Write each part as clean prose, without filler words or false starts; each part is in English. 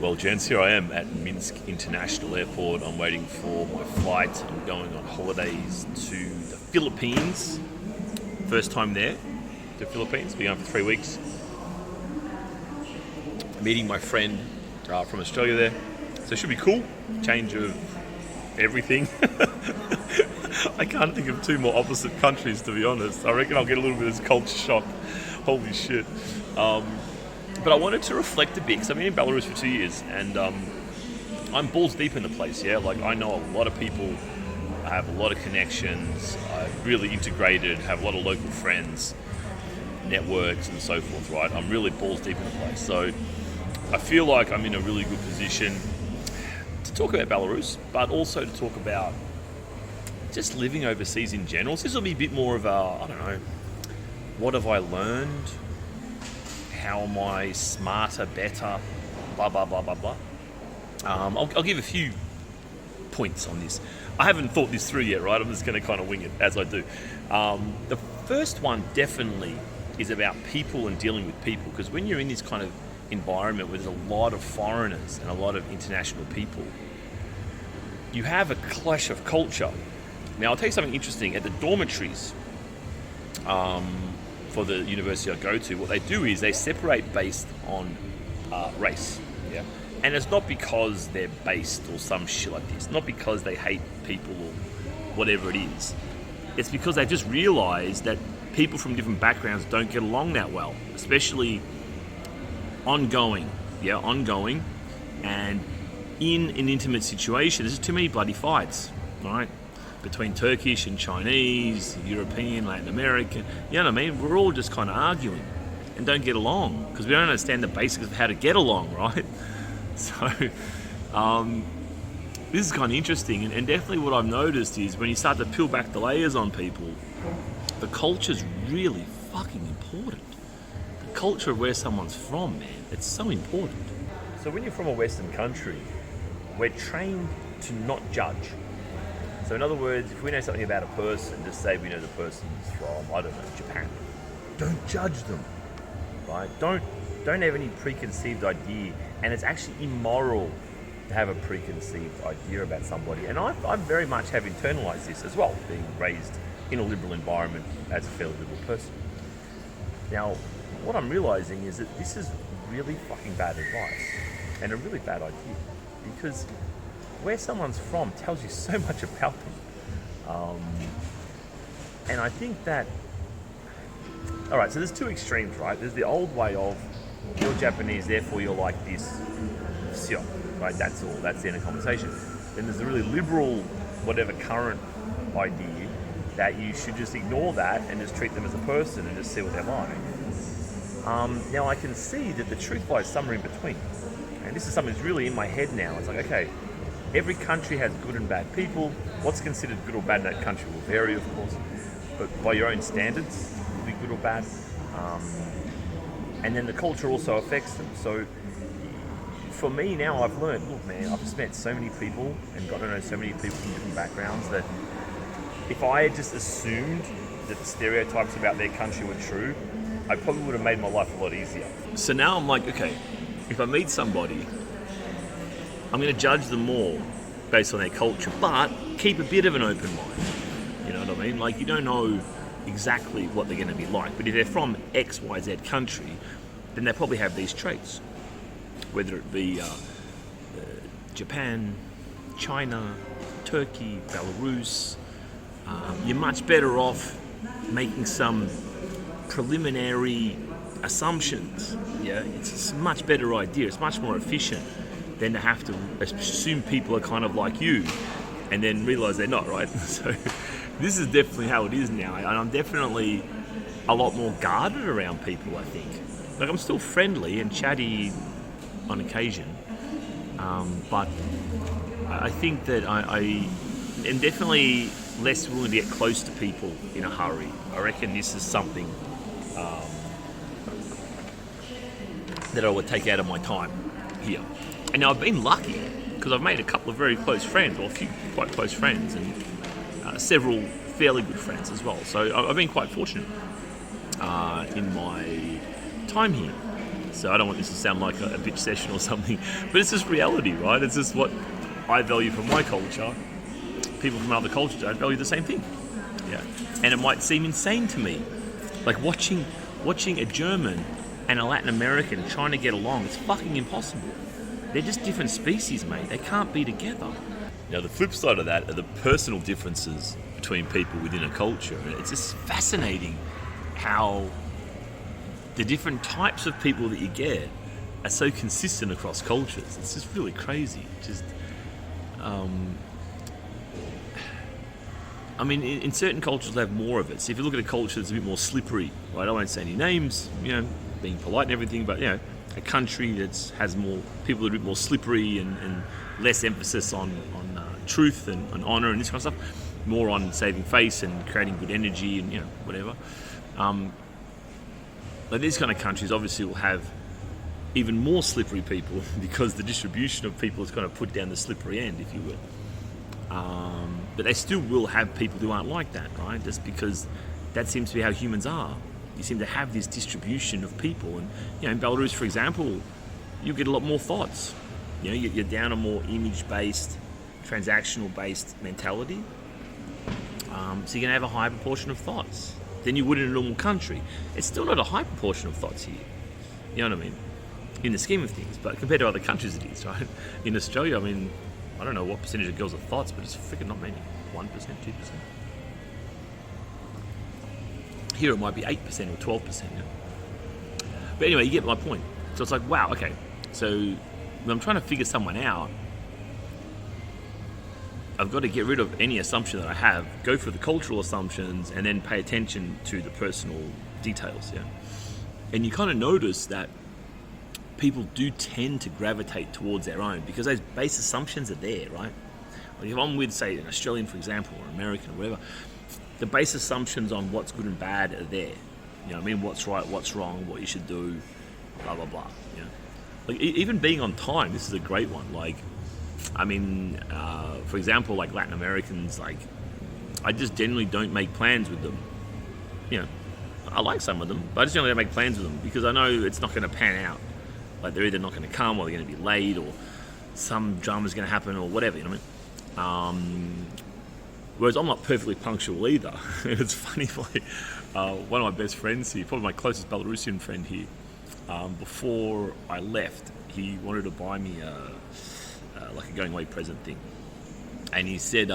Well, gents, here I am at Minsk International Airport. I'm waiting for my flight. I'm going on holidays to the Philippines. First time there, the Philippines. Been going for 3 weeks. Meeting my friend from Australia there. So it should be cool. Change of everything. I can't think of two more opposite countries, to be honest. I reckon I'll get a little bit of culture shock. Holy shit. But I wanted to reflect a bit, because I've been in Belarus for 2 years, and I'm balls deep in the place, yeah? Like, I know a lot of people, I have a lot of connections, I'm really integrated, have a lot of local friends, networks, and so forth, right? I'm really balls deep in the place. So I feel like I'm in a really good position to talk about Belarus, but also to talk about just living overseas in general. So this will be a bit more of a, I don't know, what have I learned? How am I smarter, better, blah, blah, blah, blah, blah. I'll give a few points on this. I haven't thought this through yet, right? I'm just going to kind of wing it as I do. The first one definitely is about people and dealing with people, because when you're in this kind of environment where there's a lot of foreigners and a lot of international people, you have a clash of culture. Now, I'll tell you something interesting. At the dormitories, for the university I go to, what they do is they separate based on race. Yeah, and it's not because they're based or some shit like this. Not because they hate people or whatever it is. It's because they just realise that people from different backgrounds don't get along that well, especially ongoing. Yeah, ongoing, and in an intimate situation, there's too many bloody fights, right? Between Turkish and Chinese, European, Latin American, you know what I mean? We're all just kind of arguing and don't get along because we don't understand the basics of how to get along, right? So this is kind of interesting, and definitely what I've noticed is when you start to peel back the layers on people, the culture's really fucking important. The culture of where someone's from, man, it's so important. So when you're from a Western country, we're trained to not judge. So in other words, if we know something about a person, just say we know the person's from, I don't know, Japan. Don't judge them, right? Don't have any preconceived idea. And it's actually immoral to have a preconceived idea about somebody. And I very much have internalized this as well, being raised in a liberal environment as a fairly liberal person. Now, what I'm realizing is that this is really fucking bad advice and a really bad idea, because where someone's from tells you so much about them. And I think that, all right, so there's two extremes, right? There's the old way of, you're Japanese, therefore you're like this, right? That's all, that's the end of conversation. Then there's the really liberal, whatever current idea, that you should just ignore that and just treat them as a person and just see what they're like. Now I can see that the truth lies somewhere in between. And this is something that's really in my head now. It's like, okay, every country has good and bad people. What's considered good or bad in that country will vary, of course, but by your own standards, it will be good or bad. And then the culture also affects them. So for me now, I've learned, look man, I've just met so many people and got to know so many people from different backgrounds that if I had just assumed that the stereotypes about their country were true, I probably would have made my life a lot easier. So now I'm like, okay, if I meet somebody, I'm going to judge them more based on their culture, but keep a bit of an open mind. You know what I mean? Like, you don't know exactly what they're going to be like, but if they're from X, Y, Z country, then they probably have these traits. Whether it be Japan, China, Turkey, Belarus, you're much better off making some preliminary assumptions. Yeah, it's a much better idea. It's much more efficient than to have to assume people are kind of like you and then realize they're not, right? So this is definitely how it is now, and I'm definitely a lot more guarded around people, I think. Like, I'm still friendly and chatty on occasion, but I think that I am definitely less willing to get close to people in a hurry. I reckon this is something that I would take out of my time here. And now I've been lucky because I've made a couple of very close friends, or a few quite close friends, and several fairly good friends as well. So I've been quite fortunate in my time here. So I don't want this to sound like a bitch session or something, but it's just reality, right? It's just what I value from my culture. People from other cultures don't value the same thing. Yeah, and it might seem insane to me, like watching a German and a Latin American trying to get along. It's fucking impossible. They're just different species, mate. They can't be together. Now, the flip side of that are the personal differences between people within a culture. And it's just fascinating how the different types of people that you get are so consistent across cultures. It's just really crazy. I mean, in certain cultures, they have more of it. So if you look at a culture that's a bit more slippery, right? I won't say any names, being polite and everything, but, a country that has more people that are a bit more slippery and less emphasis on truth and honour and this kind of stuff, more on saving face and creating good energy and, whatever. But these kind of countries obviously will have even more slippery people because the distribution of people is kind of put down the slippery end, if you will. But they still will have people who aren't like that, right? Just because that seems to be how humans are. You seem to have this distribution of people. And, in Belarus, for example, you get a lot more thoughts. You're down a more image-based, transactional-based mentality. So you're going to have a higher proportion of thoughts than you would in a normal country. It's still not a high proportion of thoughts here. You know what I mean? In the scheme of things. But compared to other countries, it is, right? In Australia, I don't know what percentage of girls are thoughts, but it's freaking not many. 1%, 2%. Here it might be 8% or 12%. But anyway, you get my point. So it's like, wow, okay. So when I'm trying to figure someone out, I've got to get rid of any assumption that I have, go for the cultural assumptions, and then pay attention to the personal details. And you kind of notice that people do tend to gravitate towards their own because those base assumptions are there, right? Like if I'm with, say, an Australian, for example, or American, or whatever, the base assumptions on what's good and bad are there. What's right, what's wrong, what you should do, blah, blah, blah. Like even being on time, this is a great one. For example, like Latin Americans, I just generally don't make plans with them. I like some of them, but I just generally don't make plans with them because I know it's not going to pan out. Like they're either not going to come or they're going to be late or some drama's going to happen or whatever, Whereas I'm not perfectly punctual either. It's funny, one of my best friends here, probably my closest Belarusian friend here, before I left, he wanted to buy me a going away present thing. And he said,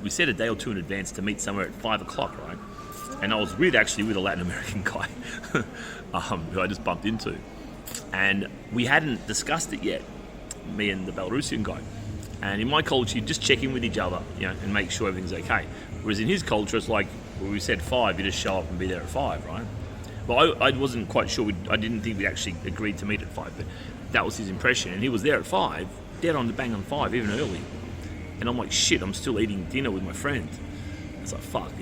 we said a day or two in advance to meet somewhere at 5 o'clock, right? And I was with a Latin American guy who I just bumped into. And we hadn't discussed it yet, me and the Belarusian guy. And in my culture, you just check in with each other, and make sure everything's okay. Whereas in his culture, it's like, we said 5, you just show up and be there at 5, right? But I wasn't quite sure, I didn't think we'd actually agreed to meet at 5, but that was his impression. And he was there at 5, dead on the bang on 5, even early. And I'm like, shit, I'm still eating dinner with my friend. It's like, fuck,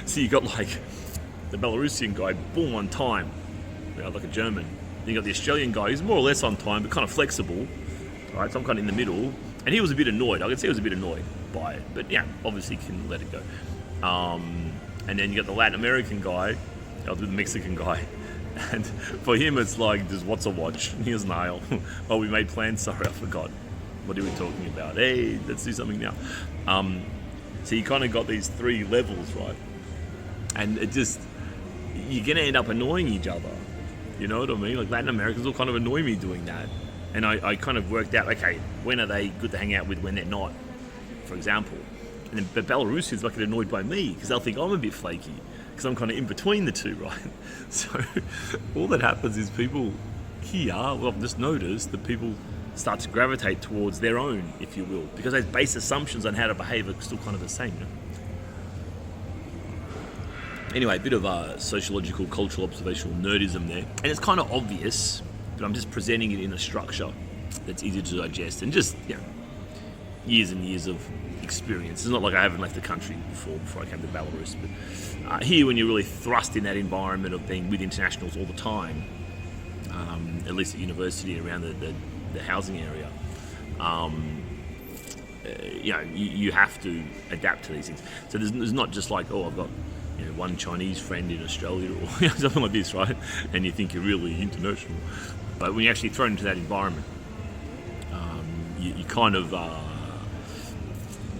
So you got the Belarusian guy, boom, on time, like a German. Then you got the Australian guy, who's more or less on time, but kind of flexible, right? So I'm kind of in the middle. And he was a bit annoyed. I could see he was a bit annoyed by it. But obviously can let it go. And then you got the Latin American guy, the Mexican guy. And for him, it's like, just what's a watch? Here's an aisle. Oh, we made plans. Sorry, I forgot. What are we talking about? Hey, let's do something now. So you kind of got these 3 levels, right? And it just, you're going to end up annoying each other. You know what I mean? Like Latin Americans will kind of annoy me doing that. And I kind of worked out, okay, when are they good to hang out with, when they're not, for example. And then, but Belarusians might get annoyed by me because they'll think I'm a bit flaky because I'm kind of in between the two, right? So all that happens is people here, I've just noticed that people start to gravitate towards their own, if you will, because those base assumptions on how to behave are still kind of the same, Anyway, a bit of sociological, cultural, observational nerdism there. And it's kind of obvious, but I'm just presenting it in a structure that's easy to digest and just, years and years of experience. It's not like I haven't left the country before I came to Belarus, but here when you're really thrust in that environment of being with internationals all the time, at least at university around the housing area, you have to adapt to these things. So there's not just like, oh, I've got one Chinese friend in Australia or something like this, right? And you think you're really international. But when you're actually thrown into that environment, you kind of,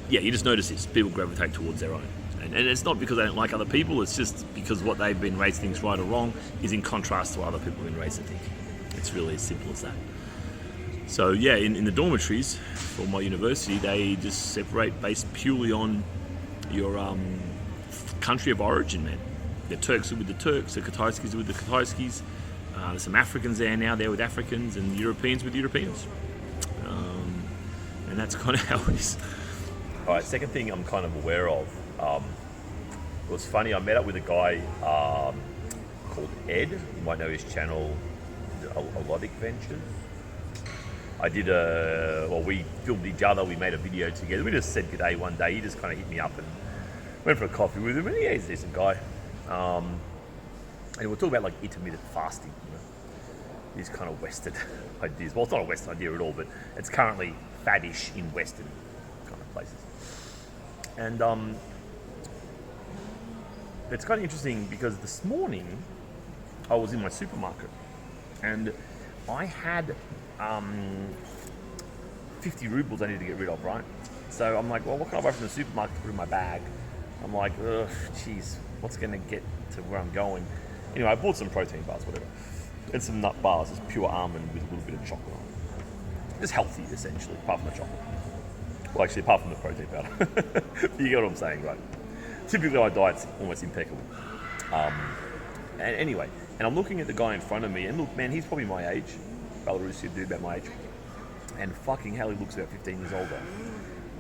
you just notice this. People gravitate towards their own. And it's not because they don't like other people, it's just because what they've been raised to think is right or wrong is in contrast to what other people have been raised to think. It's really as simple as that. So in the dormitories for my university, they just separate based purely on your country of origin, man. The Turks are with the Turks, the Kataishkis are with the Kataishkis. There's some Africans there now, they're with Africans, and Europeans with Europeans. And that's kind of how it is. All right, second thing I'm kind of aware of. It was funny, I met up with a guy called Ed. You might know his channel, Alodic Ventures. We filmed each other, we made a video together. We just said good day one day. He just kind of hit me up and went for a coffee with him. And he's a decent guy. And we'll talk about like intermittent fasting, these kind of Western ideas. Well, it's not a Western idea at all, but it's currently faddish in Western kind of places. And it's kind of interesting because this morning I was in my supermarket and I had 50 rubles I need to get rid of, right? So I'm like, well, what can I buy from the supermarket to put in my bag? I'm like, ugh, geez, what's going to get to where I'm going? Anyway, I bought some protein bars, whatever, and some nut bars, just pure almond with a little bit of chocolate on it. Just healthy, essentially, apart from the chocolate. Well, actually, apart from the protein powder. You get what I'm saying, right? Typically, my diet's almost impeccable. And I'm looking at the guy in front of me, and look, man, he's probably my age. Belarusian dude about my age. And fucking hell, he looks about 15 years older.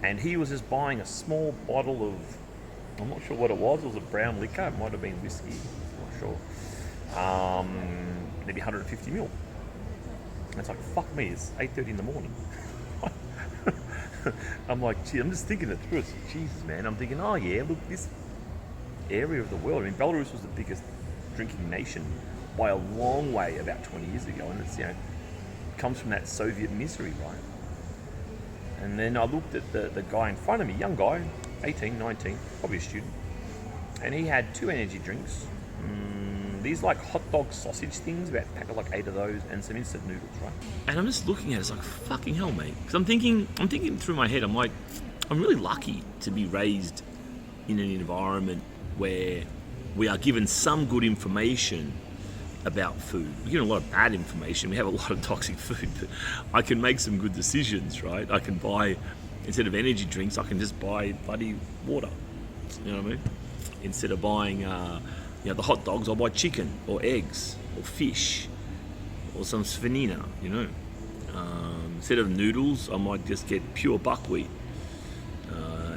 And he was just buying a small bottle of, I'm not sure what it was a brown liquor, it might have been whiskey, I'm not sure. Maybe 150 ml. And it's like, fuck me, it's 8:30 in the morning. I'm like, gee, I'm just thinking it through. It's Jesus, man. I'm thinking, oh yeah, look, this area of the world. I mean, Belarus was the biggest drinking nation by a long way about 20 years ago, and it's comes from that Soviet misery, right? And then I looked at the guy in front of me, young guy, 18, 19, probably a student, and he had 2 energy drinks. These like hot dog sausage things, about a pack of like 8 of those, and some instant noodles, right? And I'm just looking at it, it's like, fucking hell, mate. Because I'm thinking through my head, I'm like, I'm really lucky to be raised in an environment where we are given some good information about food. We're given a lot of bad information. We have a lot of toxic food, but I can make some good decisions, right? I can buy, instead of energy drinks, I can just buy bloody water. You know what I mean? Instead of buying the hot dogs, I'll buy chicken or eggs or fish or some svanina, Instead of noodles, I might just get pure buckwheat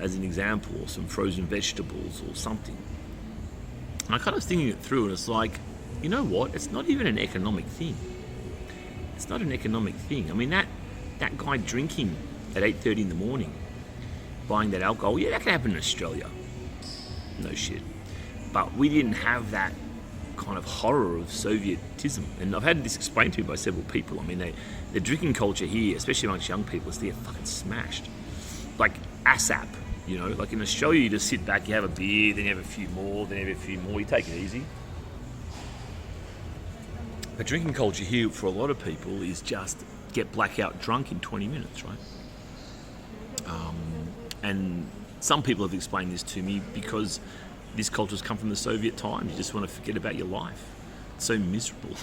as an example, or some frozen vegetables or something. And I kind of was thinking it through, and it's like, you know what? It's not even an economic thing. It's not an economic thing. I mean, that guy drinking at 8:30 in the morning, buying that alcohol, that can happen in Australia. No shit. But we didn't have that kind of horror of Sovietism. And I've had this explained to me by several people. I mean, the drinking culture here, especially amongst young people, is they get fucking smashed. Like ASAP, Like in Australia, you just sit back, you have a beer, then you have a few more, then you have a few more, you take it easy. The drinking culture here for a lot of people is just get blackout drunk in 20 minutes, right? And some people have explained this to me because this culture's come from the Soviet times. You just want to forget about your life. It's so miserable,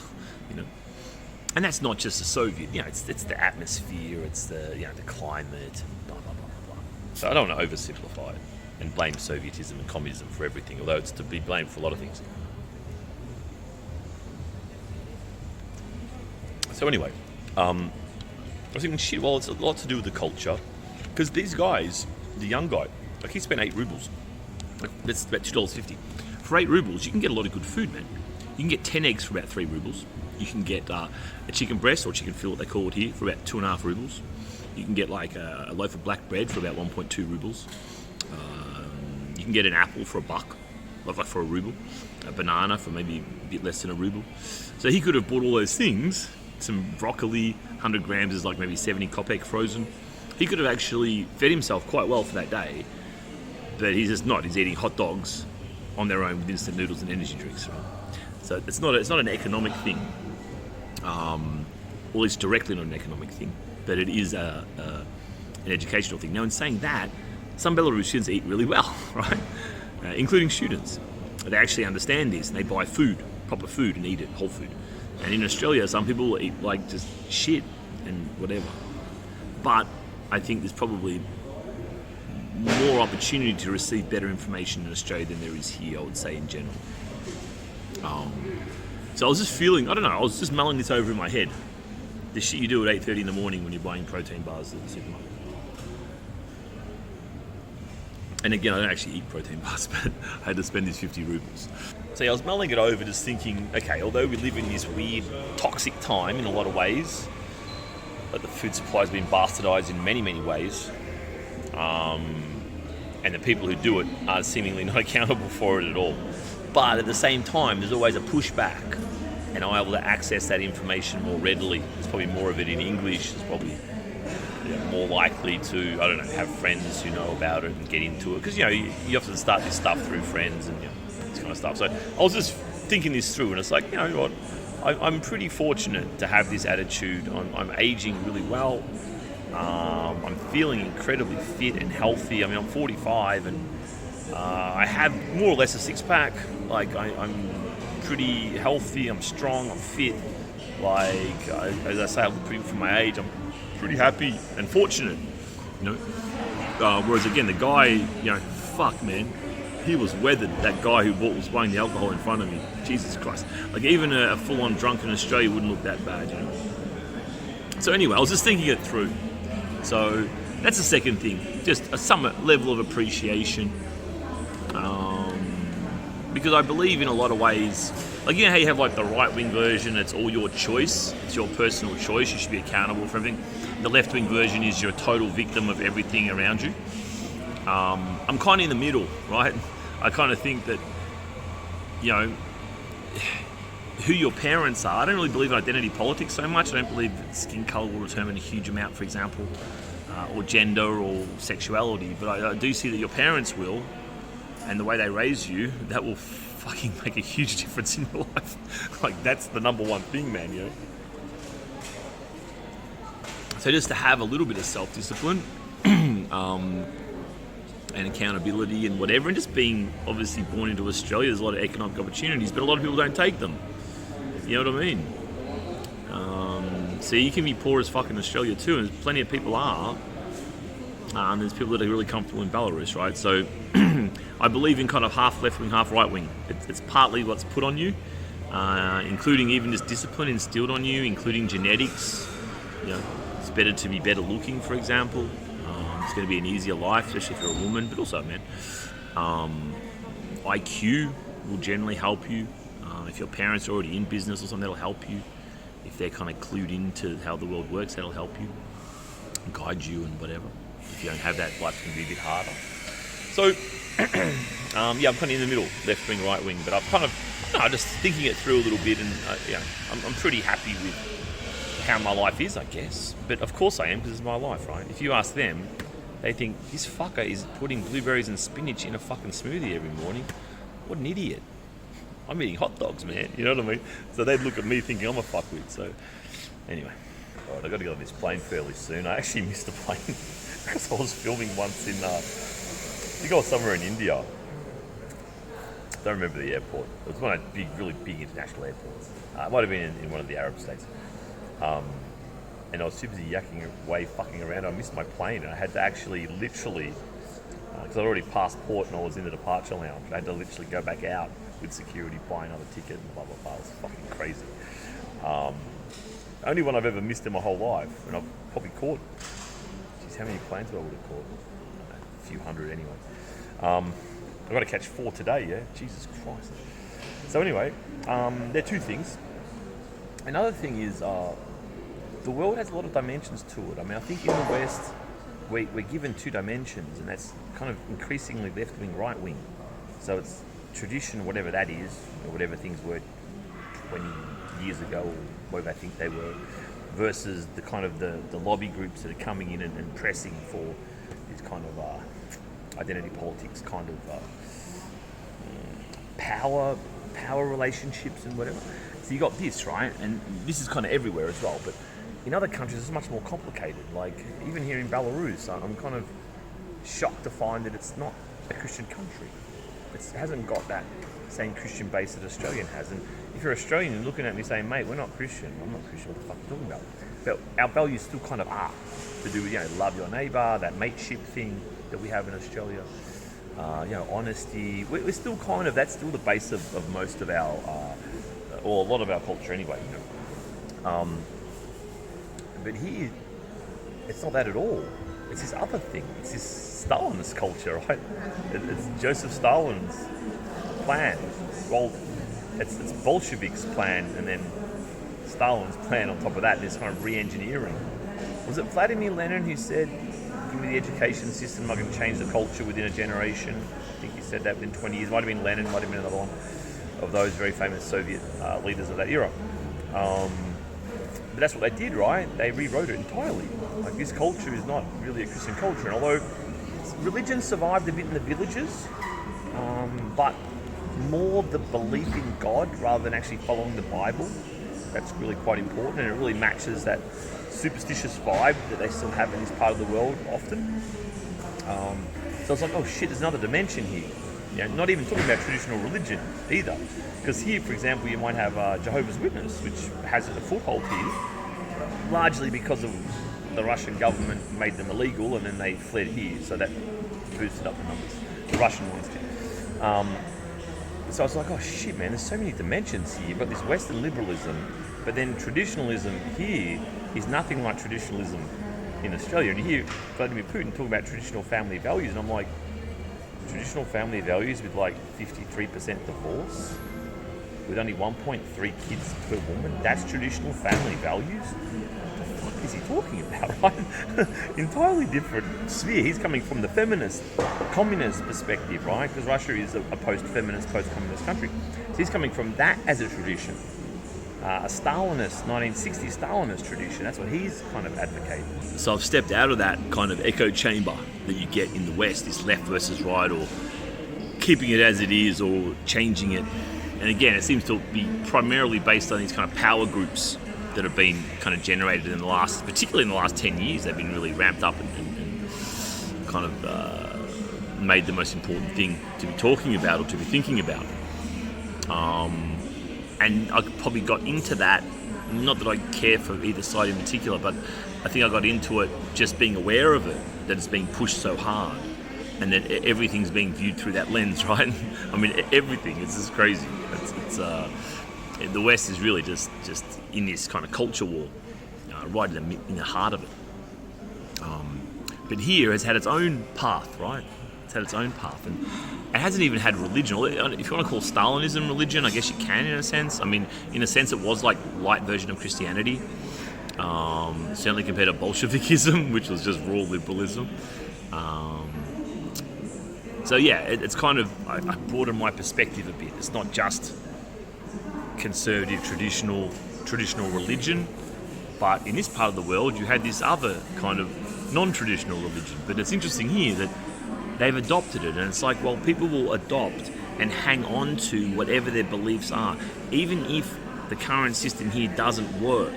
And that's not just the Soviet, it's the atmosphere, it's the climate, and blah, blah, blah, blah, blah. So I don't want to oversimplify it and blame Sovietism and communism for everything, although it's to be blamed for a lot of things. So anyway, I was thinking, shit, well, it's a lot to do with the culture, because these guys, the young guy, like he spent 8 rubles. That's about $2.50. For 8 rubles, you can get a lot of good food, man. You can get 10 eggs for about 3 rubles. You can get a chicken breast or chicken fillet, they call it here, for about 2.5 rubles. You can get like a loaf of black bread for about 1.2 rubles. You can get an apple for $1, like for a ruble. A banana for maybe a bit less than a ruble. So he could have bought all those things. Some broccoli, 100 grams is like maybe 70 kopek frozen. He could have actually fed himself quite well for that day. But he's just not. He's eating hot dogs on their own with instant noodles and energy drinks. Right? So it's not an economic thing, or at least directly not an economic thing, but it is an educational thing. Now, in saying that, some Belarusians eat really well, right? Including students. They actually understand this and they buy food, proper food, and eat it, whole food. And in Australia, some people eat like just shit and whatever. But I think there's probably more opportunity to receive better information in Australia than there is here, I would say, in general. So I was just feeling, I was just mulling this over in my head. The shit you do at 8:30 in the morning when you're buying protein bars at the supermarket. And again, I don't actually eat protein bars, but I had to spend these 50 rubles. So yeah, I was mulling it over, just thinking, okay, although we live in this weird, toxic time in a lot of ways, but the food supply has been bastardized in many, many ways, and the people who do it are seemingly not accountable for it at all. But at the same time, there's always a pushback, and I'm able to access that information more readily. There's probably more of it in English. There's probably more likely to, have friends who know about it and get into it. Because, you often start this stuff through friends and this kind of stuff. So I was just thinking this through, and it's like, you know what, I'm pretty fortunate to have this attitude. I'm aging really well. I'm feeling incredibly fit and healthy. I mean, I'm 45 and I have more or less a six-pack. Like, I'm pretty healthy, I'm strong, I'm fit. Like, as I say, I look pretty for my age. I'm pretty happy and fortunate, whereas again, the guy, fuck, man, he was weathered. That guy who was buying the alcohol in front of me, Jesus Christ. Like, even a full-on drunk in Australia wouldn't look that bad, So anyway, I was just thinking it through. So that's the second thing, just a somewhat level of appreciation, because I believe in a lot of ways, like, how you have like the right-wing version, it's all your choice, it's your personal choice, you should be accountable for everything. The left-wing version is you're a total victim of everything around you. I'm kind of in the middle, right? I kind of think that, who your parents are, I don't really believe in identity politics so much. I don't believe that skin colour will determine a huge amount, for example, or gender or sexuality, but I do see that your parents will, and the way they raise you, that will fucking make a huge difference in your life. Like, that's the number one thing, man, So just to have a little bit of self-discipline and accountability and whatever, and just being obviously born into Australia, there's a lot of economic opportunities, but a lot of people don't take them. You know what I mean? So you can be poor as fuck in Australia too, and plenty of people are. There's people that are really comfortable in Belarus, right? So I believe in kind of half left-wing, half right-wing. It's partly what's put on you, including even just discipline instilled on you, including genetics. It's better to be better looking, for example. It's going to be an easier life, especially if you're a woman, but also, man, IQ will generally help you. If your parents are already in business or something, that'll help you. If they're kind of clued into how the world works, that'll help you and guide you and whatever. If you don't have that, life can be a bit harder. So, I'm kind of in the middle, left wing, right wing, but I'm kind of, just thinking it through a little bit, and I'm pretty happy with how my life is, I guess. But of course I am, because it's my life, right? If you ask them, they think, this fucker is putting blueberries and spinach in a fucking smoothie every morning. What an idiot. I'm eating hot dogs, man. You know what I mean? So they'd look at me thinking I'm a fuckwit. So anyway, all right, I've got to get on this plane fairly soon. I actually missed a plane because I was filming once in, I think I was somewhere in India. I don't remember the airport. It was one of the really big international airports. It might have been in one of the Arab states. And I was too busy yakking away, fucking around. I missed my plane, and I had to actually literally, because I'd already passed port and I was in the departure lounge, I had to literally go back out with security, buy another ticket, and blah, blah, blah. It was fucking crazy. Only one I've ever missed in my whole life, and I've probably caught, geez, how many planes would I have caught? I don't know, a few hundred anyway. I've got to catch 4 today, yeah? Jesus Christ. So anyway, there are 2 things. Another thing is, the world has a lot of dimensions to it. I mean, I think in the West, we're given 2 dimensions, and that's kind of increasingly left-wing, right-wing. So it's tradition, whatever that is, or whatever things were 20 years ago, or whatever I think they were, versus the kind of the lobby groups that are coming in and pressing for this kind of identity politics kind of power relationships and whatever. So you got this, right? And this is kind of everywhere as well. But in other countries, it's much more complicated. Like even here in Belarus, I'm kind of shocked to find that it's not a Christian country. It hasn't got that same Christian base that Australian has. And if you're Australian, you're looking at me saying, mate, we're not Christian. I'm not Christian. What the fuck are you talking about? But our values still kind of are to do with, love your neighbour, that mateship thing that we have in Australia. Honesty. We're still kind of, that's still the base of most of our, or a lot of our culture anyway. But here, it's not that at all. It's this other thing. It's this Stalinist culture, right? It's Joseph Stalin's plan. Well, it's Bolsheviks' plan, and then Stalin's plan on top of that. This kind of re-engineering. Was it Vladimir Lenin who said, "Give me the education system, I can change the culture within a generation"? I think he said that within 20 years. Might have been Lenin, might have been another one of those very famous Soviet leaders of that era. But that's what they did, right? They rewrote it entirely. Like, this culture is not really a Christian culture. And although religion survived a bit in the villages, but more the belief in God rather than actually following the Bible, that's really quite important. And it really matches that superstitious vibe that they still have in this part of the world often. So it's like, oh shit, there's another dimension here. Not even talking about traditional religion either. Because here, for example, you might have Jehovah's Witness, which has a foothold here, largely because of the Russian government made them illegal and then they fled here, so that boosted up the numbers. The Russian ones did. So I was like, oh shit, man, there's so many dimensions here. You've got this Western liberalism, but then traditionalism here is nothing like traditionalism in Australia. And you hear Vladimir Putin talking about traditional family values, and I'm like, traditional family values with like 53% divorce, with only 1.3 kids per woman, that's traditional family values? What the fuck is he talking about, right? Entirely different sphere. He's coming from the feminist, communist perspective, right? Because Russia is a post-feminist, post-communist country. So he's coming from that as a tradition. A Stalinist, 1960s Stalinist tradition. That's what he's kind of advocating. So I've stepped out of that kind of echo chamber that you get in the West, this left versus right, or keeping it as it is, or changing it. And again, it seems to be primarily based on these kind of power groups that have been kind of generated in the last, particularly in the last 10 years, they've been really ramped up and kind of made the most important thing to be talking about or to be thinking about. And I probably got into that, not that I care for either side in particular, but I think I got into it just being aware of it, that it's being pushed so hard and that everything's being viewed through that lens, right? I mean, everything, it's just crazy. The West is really just in this kind of culture war, right in the heart of it. But here has had its own path, right? It's had its own path, and it hasn't even had religion. If you want to call Stalinism religion, I guess you can in a sense. I mean, in a sense, it was like a light version of Christianity. Certainly compared to Bolshevikism, which was just raw liberalism. So yeah, it's kind of, I broadened my perspective a bit. It's not just conservative, traditional religion, but in this part of the world, you had this other kind of non-traditional religion. But it's interesting here that they've adopted it, and it's like, well, people will adopt and hang on to whatever their beliefs are, even if the current system here doesn't work.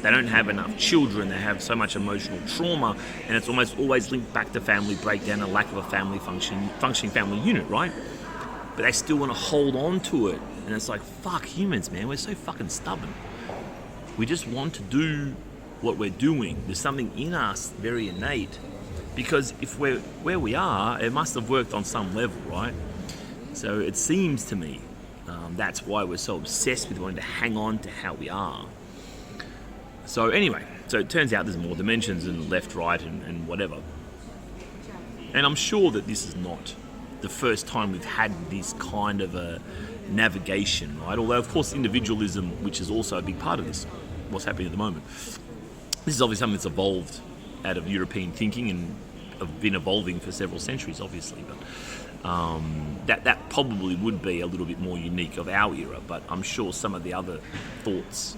They don't have enough children, they have so much emotional trauma, and it's almost always linked back to family breakdown and lack of a functioning family unit, right? But they still want to hold on to it, and it's like, fuck humans, man, we're so fucking stubborn. We just want to do what we're doing. There's something in us very innate, because if we're where we are, it must have worked on some level, right? So it seems to me that's why we're so obsessed with wanting to hang on to how we are. So anyway, so it turns out there's more dimensions than left, right, and whatever. And I'm sure that this is not the first time we've had this kind of a navigation, right? Although, of course, individualism, which is also a big part of this, what's happening at the moment. This is obviously something that's evolved out of European thinking and have been evolving for several centuries, obviously. But that probably would be a little bit more unique of our era. But I'm sure some of the other thoughts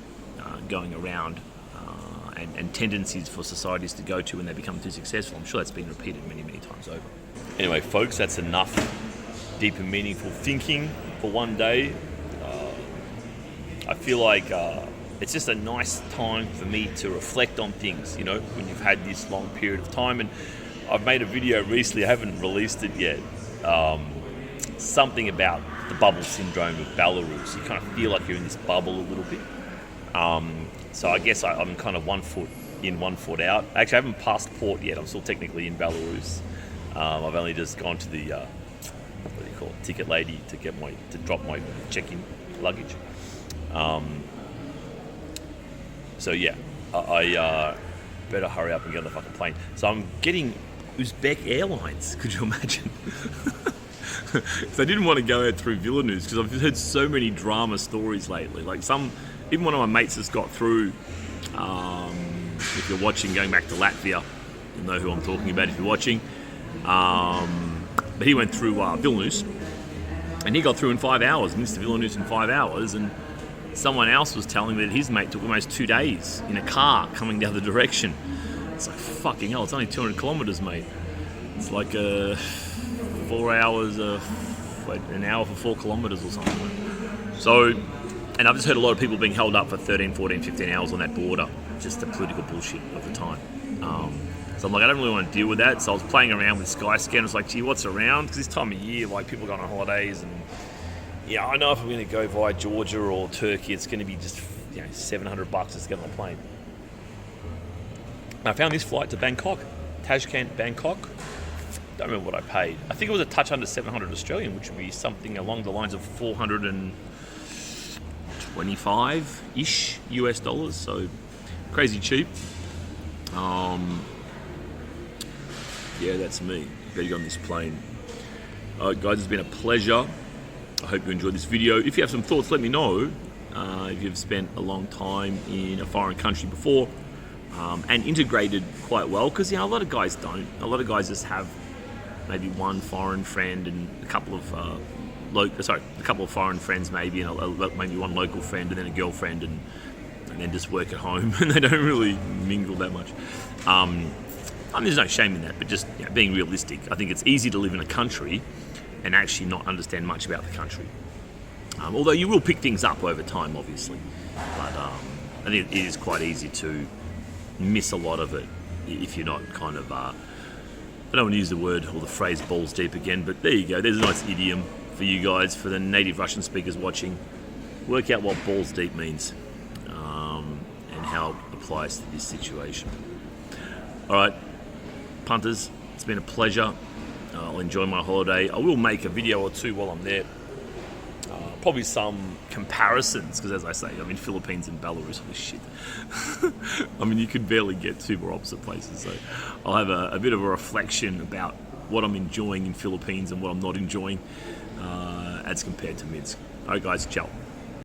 going around and tendencies for societies to go to when they become too successful, I'm sure that's been repeated many, many times over. Anyway, folks, that's enough deep and meaningful thinking for one day. I feel like it's just a nice time for me to reflect on things, you know, when you've had this long period of time. And I've made a video recently, I haven't released it yet, something about the bubble syndrome of Belarus. You kind of feel like you're in this bubble a little bit. So I guess I'm kind of 1 foot in, 1 foot out. Actually, I haven't passed port yet. I'm still technically in Belarus. I've only just gone to the what do you call it, ticket lady to drop my check-in luggage. So yeah, I better hurry up and get on the fucking plane. So I'm getting Uzbek Airlines. Could you imagine? So I didn't want to go out through Vilnius because I've heard so many drama stories lately. Like even one of my mates has got through. If you're watching, going back to Latvia, you'll know who I'm talking about if you're watching. But he went through Vilnius, and he got through in 5 hours, missed Vilnius in 5 hours, and someone else was telling me that his mate took almost 2 days in a car coming the other direction. It's like, fucking hell, it's only 200 kilometres, mate. It's like 4 hours, an hour for 4 kilometres or something. So, and I've just heard a lot of people being held up for 13, 14, 15 hours on that border. Just the political bullshit of the time. So I'm like, I don't really want to deal with that. So I was playing around with Skyscanner. I was like, gee, what's around? Because this time of year, like, people go on holidays, and yeah, I know if I'm going to go via Georgia or Turkey, it's going to be just, you know, $700 just to get on the plane. And I found this flight to Bangkok, Tashkent, Bangkok. Don't remember what I paid. I think it was a touch under 700 Australian, which would be something along the lines of 425-ish US dollars. So crazy cheap. Yeah, that's me. Getting on this plane. Alright guys, it's been a pleasure. I hope you enjoyed this video. If you have some thoughts, let me know. If you've spent a long time in a foreign country before and integrated quite well, because, you know, a lot of guys don't. A lot of guys just have maybe one foreign friend and a couple of a couple of foreign friends maybe, and maybe one local friend and then a girlfriend, and then just work at home, and they don't really mingle that much. I mean, there's no shame in that, but just, you know, being realistic, I think it's easy to live in a country and actually not understand much about the country. Although you will pick things up over time, obviously, but I think it is quite easy to miss a lot of it if you're not kind of, I don't want to use the word or the phrase balls deep again, but there you go. There's a nice idiom for you guys, for the native Russian speakers watching. Work out what balls deep means and how it applies to this situation. All right, punters, it's been a pleasure. I'll enjoy my holiday. I will make a video or two while I'm there. Probably some comparisons, because as I say, I'm in Philippines and Belarus. Holy shit. I mean, you could barely get two more opposite places. So I'll have a bit of a reflection about what I'm enjoying in Philippines and what I'm not enjoying as compared to Minsk. All right, guys, ciao.